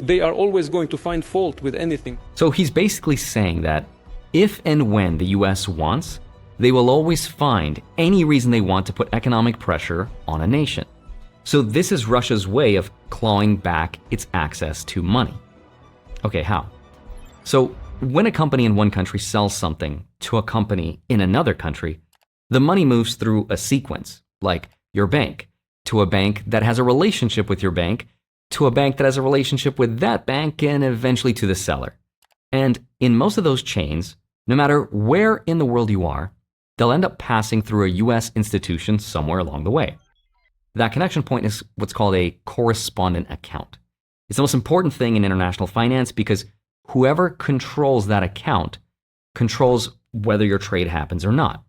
they are always going to find fault with anything. So he's basically saying that if and when the US wants, they will always find any reason they want to put economic pressure on a nation. So this is Russia's way of clawing back its access to money. Okay, how? So when a company in one country sells something to a company in another country, the money moves through a sequence, like your bank, to a bank that has a relationship with your bank, to a bank that has a relationship with that bank, and eventually to the seller. And in most of those chains, no matter where in the world you are, they'll end up passing through a US institution somewhere along the way. That connection point is what's called a correspondent account. It's the most important thing in international finance because whoever controls that account controls whether your trade happens or not.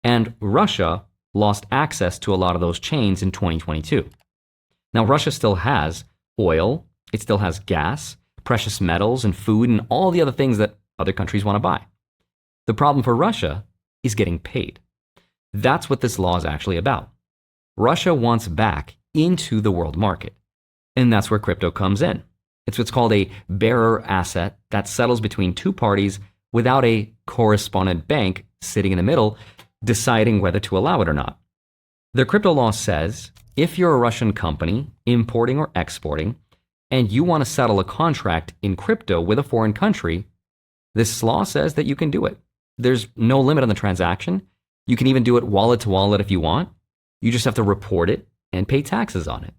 And Russia lost access to a lot of those chains in 2022. Now, Russia still has oil, it still has gas, precious metals, and food, and all the other things that other countries want to buy. The problem for Russia is getting paid. That's what this law is actually about. Russia wants back into the world market. And that's where crypto comes in. It's what's called a bearer asset that settles between two parties without a correspondent bank sitting in the middle deciding whether to allow it or not. The crypto law says if you're a Russian company importing or exporting and you want to settle a contract in crypto with a foreign country, this law says that you can do it. There's no limit on the transaction. You can even do it wallet to wallet if you want. You just have to report it and pay taxes on it.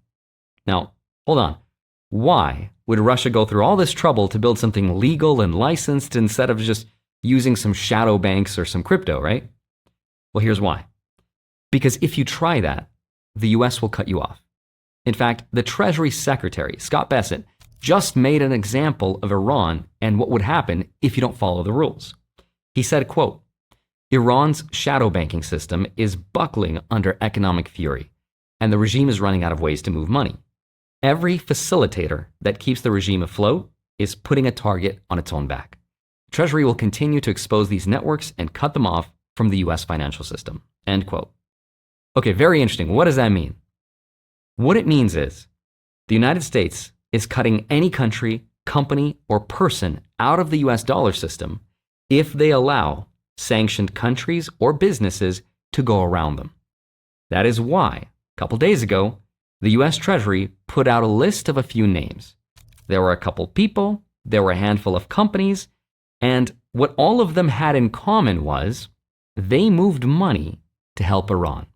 Now, hold on. Why would Russia go through all this trouble to build something legal and licensed instead of just using some shadow banks or some crypto, right? Well, here's why. Because if you try that, the US will cut you off. In fact, the Treasury Secretary, Scott Bessent, just made an example of Iran and what would happen if you don't follow the rules. He said, quote, Iran's shadow banking system is buckling under economic fury, and the regime is running out of ways to move money. Every facilitator that keeps the regime afloat is putting a target on its own back. Treasury will continue to expose these networks and cut them off from the US financial system. End quote. Okay, very interesting. What does that mean? What it means is the United States is cutting any country, company, or person out of the US dollar system if they allow sanctioned countries or businesses to go around them. That is why, a couple days ago, the US Treasury put out a list of a few names. There were a couple people, there were a handful of companies, and what all of them had in common was they moved money to help Iran.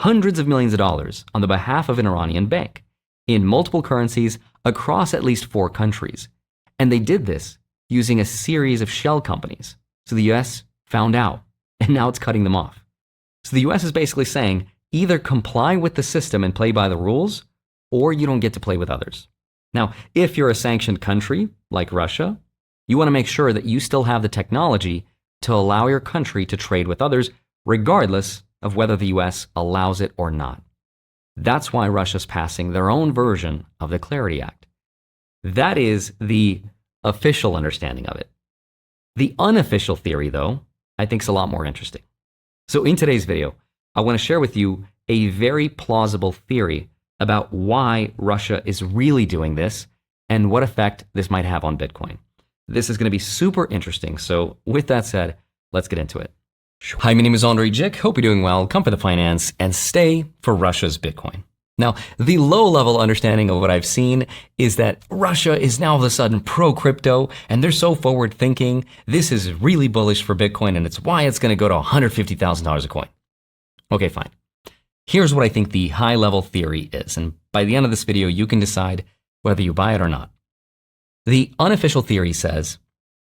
Hundreds of millions of dollars on the behalf of an Iranian bank in multiple currencies across at least 4 countries. And they did this using a series of shell companies. So the US found out, and now it's cutting them off. So the US is basically saying, either comply with the system and play by the rules, or you don't get to play with others. Now, if you're a sanctioned country, like Russia, you want to make sure that you still have the technology to allow your country to trade with others, regardless of whether the US allows it or not. That's why Russia's passing their own version of the Clarity Act. That is the official understanding of it. The unofficial theory, though, I think is a lot more interesting. So in today's video, I want to share with you a very plausible theory about why Russia is really doing this and what effect this might have on Bitcoin. This is going to be super interesting. So with that said, let's get into it. Hi, my name is Andrei Jikh. Hope you're doing well. Come for the finance and stay for Russia's Bitcoin. Now, the low-level understanding of what I've seen is that Russia is now all of a sudden pro-crypto, and they're so forward-thinking. This is really bullish for Bitcoin, and it's why it's going to go to $150,000 a coin. Okay, fine. Here's what I think the high-level theory is, and by the end of this video, you can decide whether you buy it or not. The unofficial theory says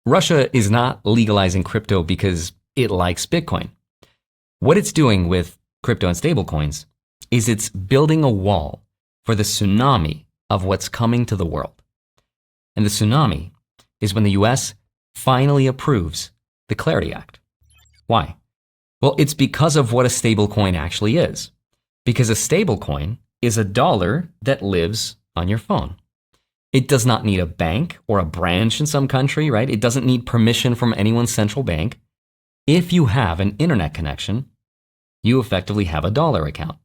Russia is not legalizing crypto because it likes Bitcoin. What it's doing with crypto and stablecoins is it's building a wall for the tsunami of what's coming to the world. And the tsunami is when the US finally approves the Clarity Act. Why? Well, it's because of what a stablecoin actually is. Because a stablecoin is a dollar that lives on your phone. It does not need a bank or a branch in some country, right? It doesn't need permission from anyone's central bank. If you have an internet connection, you effectively have a dollar account.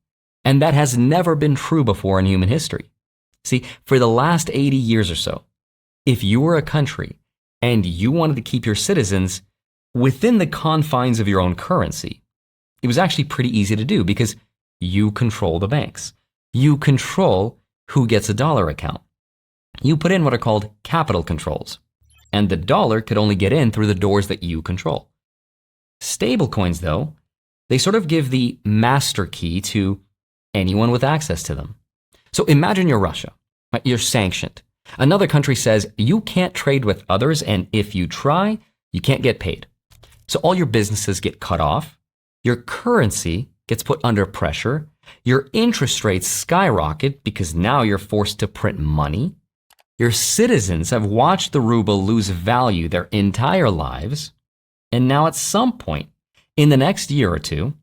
And that has never been true before in human history. See, for the last 80 years or so, if you were a country and you wanted to keep your citizens within the confines of your own currency, it was actually pretty easy to do because you control the banks. You control who gets a dollar account. You put in what are called capital controls, and the dollar could only get in through the doors that you control. Stablecoins, though, they sort of give the master key to anyone with access to them. So imagine you're Russia, right? You're sanctioned. Another country says you can't trade with others, and if you try, you can't get paid. So all your businesses get cut off, your currency gets put under pressure, your interest rates skyrocket because now you're forced to print money. Your citizens have watched the ruble lose value their entire lives, and now at some point in the next year or two,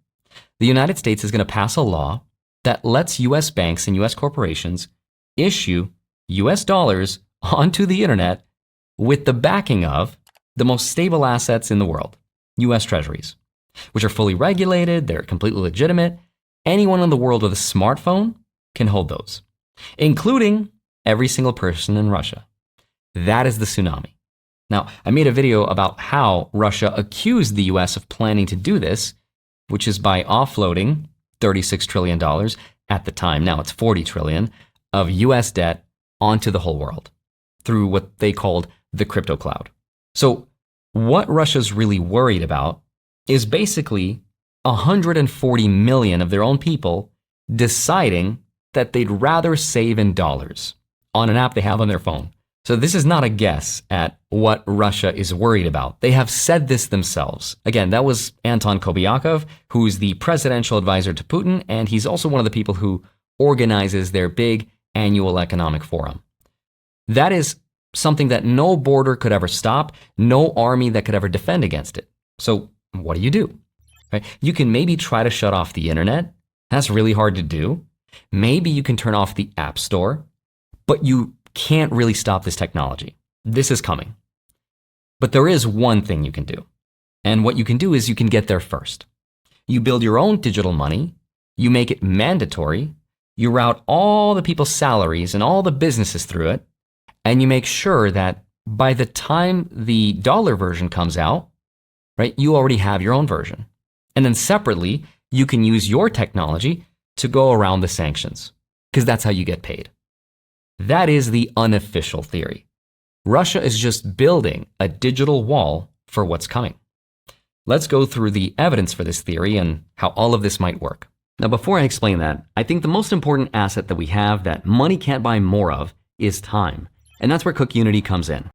the United States is going to pass a law that lets US banks and US corporations issue US dollars onto the internet with the backing of the most stable assets in the world, US treasuries, which are fully regulated, they're completely legitimate. Anyone in the world with a smartphone can hold those, including every single person in Russia. That is the tsunami. Now, I made a video about how Russia accused the US of planning to do this, which is by offloading $36 trillion at the time, now it's $40 trillion, of US debt onto the whole world through what they called the crypto cloud. So what Russia's really worried about is basically 140 million of their own people deciding that they'd rather save in dollars on an app they have on their phone. So this is not a guess at what Russia is worried about. They have said this themselves. Again, that was Anton Kobiakov, who's the presidential advisor to Putin, and he's also one of the people who organizes their big annual economic forum. That is something that no border could ever stop, no army that could ever defend against it. So what do? Right? You can maybe try to shut off the internet. That's really hard to do. Maybe you can turn off the app store, but you can't really stop this technology. This is coming. But there is one thing you can do. And what you can do is you can get there first. You build your own digital money, you make it mandatory, you route all the people's salaries and all the businesses through it, and you make sure that by the time the dollar version comes out, right, you already have your own version. And then separately, you can use your technology to go around the sanctions, because that's how you get paid. That is the unofficial theory. Russia is just building a digital wall for what's coming. Let's go through the evidence for this theory and how all of this might work. Now, before I explain that, I think the most important asset that we have that money can't buy more of is time. And that's where CookUnity comes in.